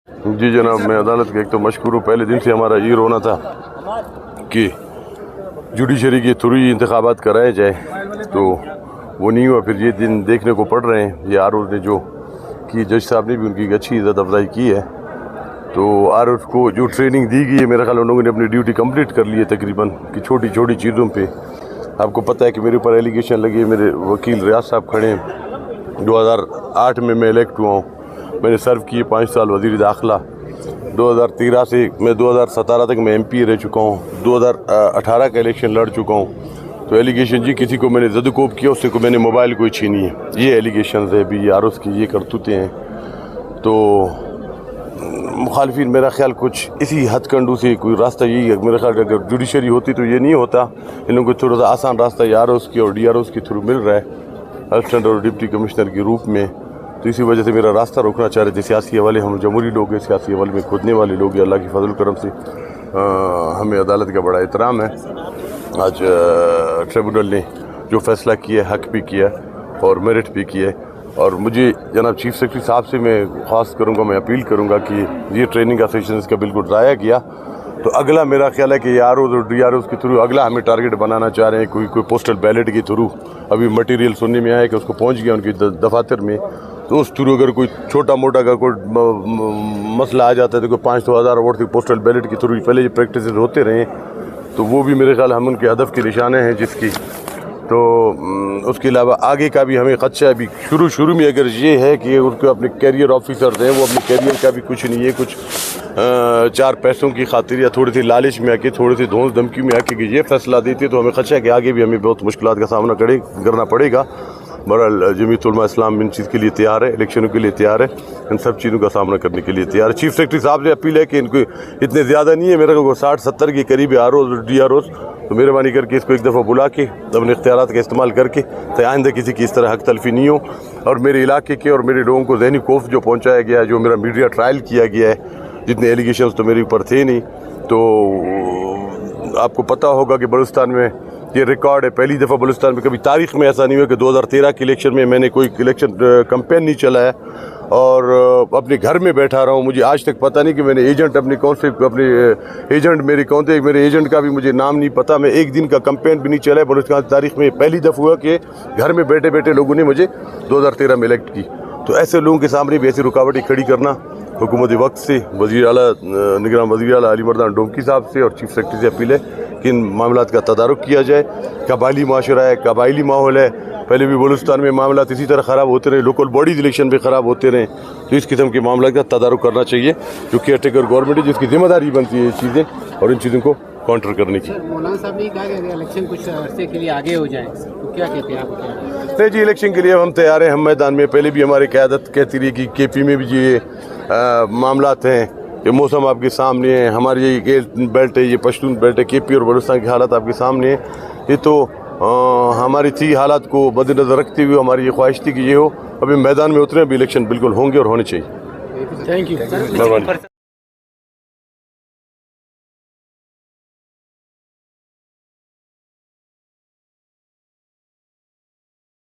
जी जनाब, मैं अदालत का एक तो मशकूर हूँ। पहले दिन से हमारा ये रोना था कि जुडिशरी के थ्रू ही इंतखाबात कराए जाए, तो वो नहीं हुआ। फिर ये दिन देखने को पड़ रहे हैं। ये आरोप ने जो कि जज साहब ने भी उनकी एक अच्छी इज़्ज़त अफजाई की है, तो आरोप को जो ट्रेनिंग दी गई है, मेरे ख्याल उन लोगों ने अपनी ड्यूटी कंप्लीट कर ली है तकरीबन, कि छोटी छोटी चीज़ों पे। आपको पता है कि मेरे ऊपर एलिगेशन लगे, मेरे वकील रियाज साहब खड़े हैं। 2008 में मैं इलेक्ट हुआ हूँ, मैंने सर्व किए 5 साल वज़ीर दाखिला। 2013 से मैं 2017 तक मैं MP रह चुका हूँ। 2018 का इलेक्शन लड़ चुका हूँ। तो एलिगेशन जी किसी को मैंने ज़दकोब किया, उससे को मैंने मोबाइल कोई छीनी है, ये एलिगेशन है भी, आरोप की ये करतूतें हैं। तो मुखालफिन मेरा ख्याल कुछ इसी हथकंडू से कोई रास्ता यही है। मेरा ख्याल अगर जुडिशरी होती तो ये नहीं होता। इन लोगों को थोड़ा सा आसान रास्ता AROs की और DROs के थ्रू मिल रहा है, असिस्टेंट और डिप्टी कमिश्नर के रूप में। तो इसी वजह से मेरा रास्ता रोकना चाह रहे थे सियासी हवाले। हम जमहूरी लोग हैं, सियासी हवाले में खुदने वाले लोग हैं। अल्लाह की फजल करम से हमें अदालत का बड़ा एहतराम है। आज ट्रिब्यूनल ने जो फैसला किया, हक भी किया और मेरिट भी किया। और मुझे जनाब चीफ सेक्रेटरी साहब से मैं ख़ास करूँगा, मैं अपील करूँगा कि ये ट्रेनिंग का सेशन इसका बिल्कुल ज़ाया गया। तो अगला मेरा ख्याल है कि AROs और DROs के थ्रू अगला हमें टारगेट बनाना चाह रहे हैं, कोई पोस्टल बैलेट के थ्रू। अभी मटेरियल सुनने में आया कि उसको पहुंच गया उनकी दफातर में, तो उस थ्रू अगर कोई छोटा मोटा अगर कोई मसला आ जाता है तो कोई 500,000 वोट की पोस्टल बैलेट के थ्रू पहले ये प्रैक्टिस होते रहे, तो वो भी मेरे ख्याल हम उनके हदफ के निशाने हैं जिसकी। तो उसके अलावा आगे का भी हमें खदशा है। अभी शुरू में अगर ये है कि उनको अपने कैरियर ऑफिसर्स हैं, वो अपने कैरियर का भी कुछ नहीं है, कुछ 4 पैसों की खातिर या थोड़ी सी लालच में आके, थोड़ी सी धौंस धमकी में आके कि ये फैसला देते, तो हमें खदशा है कि आगे भी हमें बहुत मुश्किलात का सामना करना पड़ेगा। बहरहाल जमीयत उलमा इस्लाम इन चीज़ के लिए तैयार है, इलेक्शनों के लिए तैयार है, इन सब चीज़ों का सामना करने के लिए तैयार है। चीफ सेक्रेटरी साहब से अपील है कि इनको इतने ज़्यादा नहीं है, मेरे को 60-70 के करीब AROs और DROs, तो मेहरबानी करके इसको एक दफ़ा बुला के अपने इख्तियारात का इस्तेमाल करके तो आइंदा किसी की इस तरह हक तलफी नहीं हो। और मेरे इलाके के और मेरे लोगों को ज़हनी खौफ जो पहुँचाया गया है, जो मेरा मीडिया ट्रायल किया गया है, जितने एलिगेशंस तो मेरे ऊपर थे नहीं, तो आपको पता होगा कि बलूचिस्तान में ये रिकॉर्ड है। पहली दफ़ा बलूचिस्तान में कभी तारीख़ में ऐसा नहीं हुआ कि 2013 के इलेक्शन में मैंने कोई इलेक्शन कैंपेन नहीं चलाया और अपने घर में बैठा रहा हूँ। मुझे आज तक पता नहीं कि मैंने एजेंट अपने एजेंट मेरे कौन थे, मेरे एजेंट का भी मुझे नाम नहीं पता। मैं एक दिन का कैंपेन भी नहीं चलाया बलूचिस्तान तारीख़ में। पहली दफ़ा हुआ कि घर में बैठे बैठे लोगों ने मुझे 2013 में इलेक्ट की। तो ऐसे लोगों के सामने भी ऐसी रुकावटें खड़ी करना हुकूमती वक्त से वज़ीर आला निगरान वज़ीर आला अली मर्दान डोमकी साहब से और चीफ सेक्रेटरी से अपील है कि इन मामलात का तदारुक किया जाए। कबायली माशरा है, कबायली माहौल है, पहले भी बलूचिस्तान में मामलात इसी तरह ख़राब होते रहे, लोकल बॉडीज़ इलेक्शन भी ख़राब होते रहे। तो इस किस्म के मामला का तदारुक करना चाहिए, जो केयरटेकर गवर्नमेंट है जिसकी जिम्मेदारी बनती है ये चीज़ें और इन चीज़ों को काउंटर करने की। मौलाना साहब ने कहा कि इलेक्शन कुछ अरसे के लिए आगे हो जाए, तो क्या कहते हैं आप? नहीं जी, इलेक्शन के लिए हम तैयार हैं, हम मैदान में। पहले भी हमारी क़यादत कहती रही कि KP में भी ये मामलात हैं, ये मौसम आपके सामने है, हमारी ये गेल बेल्ट है, ये पश्तून बेल्ट है, KP और बलूचिस्तान की हालत आपके सामने है। ये तो हमारी थी हालात को मद्देनज़र रखते हुए हमारी ये ख्वाहिश थी कि ये हो। अभी मैदान में उतरे, अभी इलेक्शन बिल्कुल होंगे और होने चाहिए। Thank you.